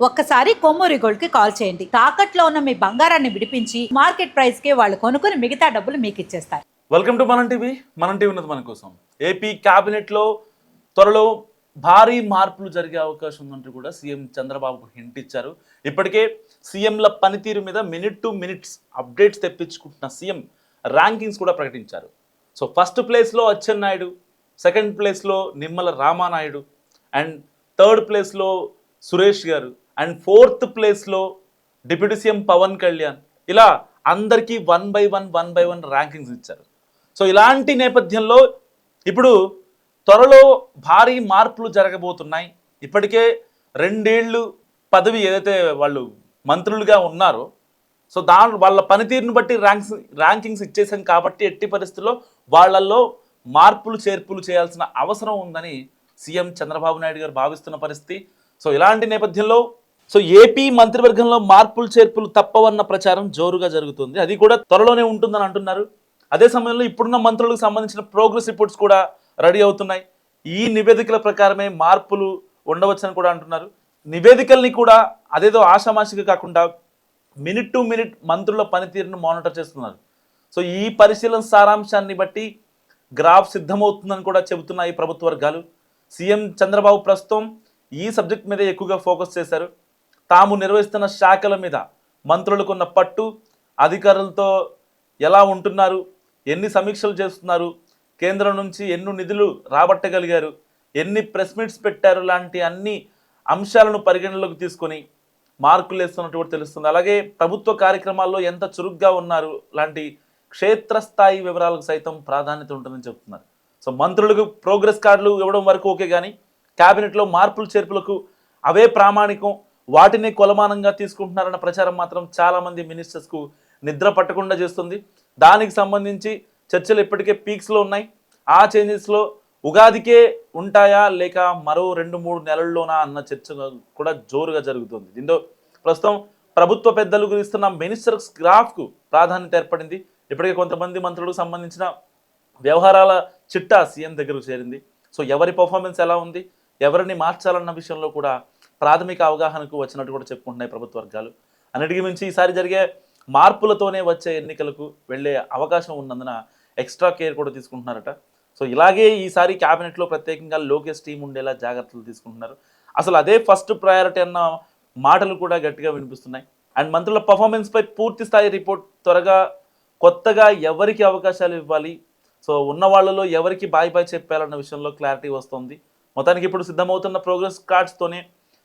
ఒక్కసారి కొమ్మూరి గోల్డ్ కి కాల్ చేయండి. తాకట్లో ఉన్న మీ బంగారాన్ని విడిపించి మార్కెట్ ప్రైస్ కి వాళ్ళు కొనుక్కుని మిగతా డబ్బులు మీకు ఇచ్చేస్తారు. వెల్కమ్ టు మనం టీవీ. మనం టీవీ ఉన్నది మన కోసం. ఏపీ కేబినెట్ లో త్వరలో భారీ మార్పులు జరిగే అవకాశం ఉందంటూ కూడా సీఎం చంద్రబాబు హింట్ ఇచ్చారు. ఇప్పటికే సీఎంల పనితీరు మీద మినిట్ టు మినిట్స్ అప్డేట్స్ తెప్పించుకుంటున్న సీఎం ర్యాంకింగ్స్ కూడా ప్రకటించారు. సో ఫస్ట్ ప్లేస్లో అచ్చెన్నాయుడు, సెకండ్ ప్లేస్లో నిమ్మల రామానాయుడు, అండ్ థర్డ్ ప్లేస్లో సురేష్ గారు, అండ్ ఫోర్త్ ప్లేస్లో డిప్యూటీ సీఎం పవన్ కళ్యాణ్. ఇలా అందరికీ వన్ బై వన్ ర్యాంకింగ్స్ ఇచ్చారు. సో ఇలాంటి నేపథ్యంలో ఇప్పుడు త్వరలో భారీ మార్పులు జరగబోతున్నాయి. ఇప్పటికే 2 ఏళ్ళు పదవి ఏదైతే వాళ్ళు మంత్రులుగా ఉన్నారో, సో వాళ్ళ పనితీరును బట్టి ర్యాంకింగ్స్ ఇచ్చేసాం కాబట్టి ఎట్టి పరిస్థితుల్లో వాళ్ళల్లో మార్పులు చేర్పులు చేయాల్సిన అవసరం ఉందని సీఎం చంద్రబాబు నాయుడు గారు భావిస్తున్న పరిస్థితి. సో ఇలాంటి నేపథ్యంలో ఏపీ మంత్రివర్గంలో మార్పులు చేర్పులు తప్పవన్న ప్రచారం జోరుగా జరుగుతుంది. అది కూడా త్వరలోనే ఉంటుందని అంటున్నారు. అదే సమయంలో ఇప్పుడున్న మంత్రులకు సంబంధించిన ప్రోగ్రెస్ రిపోర్ట్స్ కూడా రెడీ అవుతున్నాయి. ఈ నివేదికల ప్రకారమే మార్పులు ఉండవచ్చని కూడా అంటున్నారు. నివేదికల్ని కూడా అదేదో ఆషామాషిగా కాకుండా మినిట్ టు మినిట్ మంత్రుల పనితీరును మానిటర్ చేస్తున్నారు. సో ఈ పరిశీలన సారాంశాన్ని బట్టి గ్రాఫ్ సిద్ధమవుతుందని కూడా చెబుతున్నాయి ప్రభుత్వ వర్గాలు. సీఎం చంద్రబాబు ప్రస్తుతం ఈ సబ్జెక్ట్ మీద ఎక్కువగా ఫోకస్ చేశారు. తాము నిర్వహిస్తున్న శాఖల మీద మంత్రులకున్న పట్టు, అధికారులతో ఎలా ఉంటున్నారు, ఎన్ని సమీక్షలు చేస్తున్నారు, కేంద్రం నుంచి ఎన్ని నిధులు రాబట్టగలిగారు, ఎన్ని ప్రెస్ మీట్స్ పెట్టారు లాంటి అన్ని అంశాలను పరిగణలోకి తీసుకొని మార్కులు వేస్తున్నట్టు కూడా తెలుస్తుంది. అలాగే ప్రభుత్వ కార్యక్రమాల్లో ఎంత చురుగ్గా ఉన్నారు లాంటి క్షేత్రస్థాయి వివరాలకు సైతం ప్రాధాన్యత ఉంటుందని చెప్తున్నారు. సో మంత్రులకు ప్రోగ్రెస్ కార్డులు ఇవ్వడం వరకు ఓకే, కానీ క్యాబినెట్లో మార్పులు చేర్పులకు అవే ప్రామాణికం, వాటిని కొలమానంగా తీసుకుంటున్నారన్న ప్రచారం మాత్రం చాలామంది మినిస్టర్స్కు నిద్ర పట్టకుండా చేస్తుంది. దానికి సంబంధించి చర్చలు ఇప్పటికే పీక్స్లో ఉన్నాయి. ఆ చేంజెస్లో ఉగాదికే ఉంటాయా లేక మరో 2-3 నెలల్లోనా అన్న చర్చ కూడా జోరుగా జరుగుతుంది. దీంతో ప్రస్తుతం ప్రభుత్వ పెద్దలు గురిస్తున్న మినిస్టర్స్ గ్రాఫ్కు ప్రాధాన్యత ఏర్పడింది. ఇప్పటికే కొంతమంది మంత్రులకు సంబంధించిన వ్యవహారాల చిట్టా సీఎం దగ్గరకు చేరింది. సో ఎవరి పర్ఫార్మెన్స్ ఎలా ఉంది, ఎవరిని మార్చాలన్న విషయంలో కూడా ప్రాథమిక అవగాహనకు వచ్చినట్టు కూడా చెప్పుకుంటున్నాయి ప్రభుత్వ వర్గాలు. అన్నిటికీ మించి ఈసారి జరిగే మార్పులతోనే వచ్చే ఎన్నికలకు వెళ్ళే అవకాశం ఉన్నందున ఎక్స్ట్రా కేర్ కూడా తీసుకుంటున్నారట. సో ఇలాగే ఈసారి క్యాబినెట్లో ప్రత్యేకంగా లోకేష్ టీం ఉండేలా జాగ్రత్తలు తీసుకుంటున్నారు. అసలు అదే ఫస్ట్ ప్రయారిటీ అన్న మాటలు కూడా గట్టిగా వినిపిస్తున్నాయి. అండ్ మంత్రుల పర్ఫార్మెన్స్పై పూర్తి స్థాయి రిపోర్ట్ త్వరగా, కొత్తగా ఎవరికి అవకాశాలు ఇవ్వాలి, సో ఉన్న వాళ్ళలో ఎవరికి బాయ్ చెప్పాలన్న విషయంలో క్లారిటీ వస్తుంది. మొత్తానికి ఇప్పుడు సిద్ధమవుతున్న ప్రోగ్రెస్ కార్డ్స్తోనే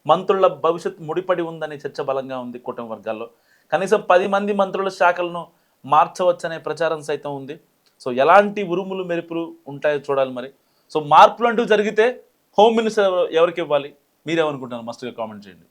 మంత్రుల భవిష్యత్ ముడిపడి ఉందనే చర్చ బలంగా ఉంది కూటమి వర్గాల్లో. కనీసం 10 మంది మంత్రుల శాఖలను మార్చవచ్చనే ప్రచారం సైతం ఉంది. సో ఎలాంటి ఉరుములు మెరుపులు ఉంటాయో చూడాలి మరి. సో మార్పులు అంటూ జరిగితే హోమ్ మినిస్టర్ ఎవరికి ఇవ్వాలి, మీరేమనుకుంటున్నారు? మస్ట్గా కామెంట్ చేయండి.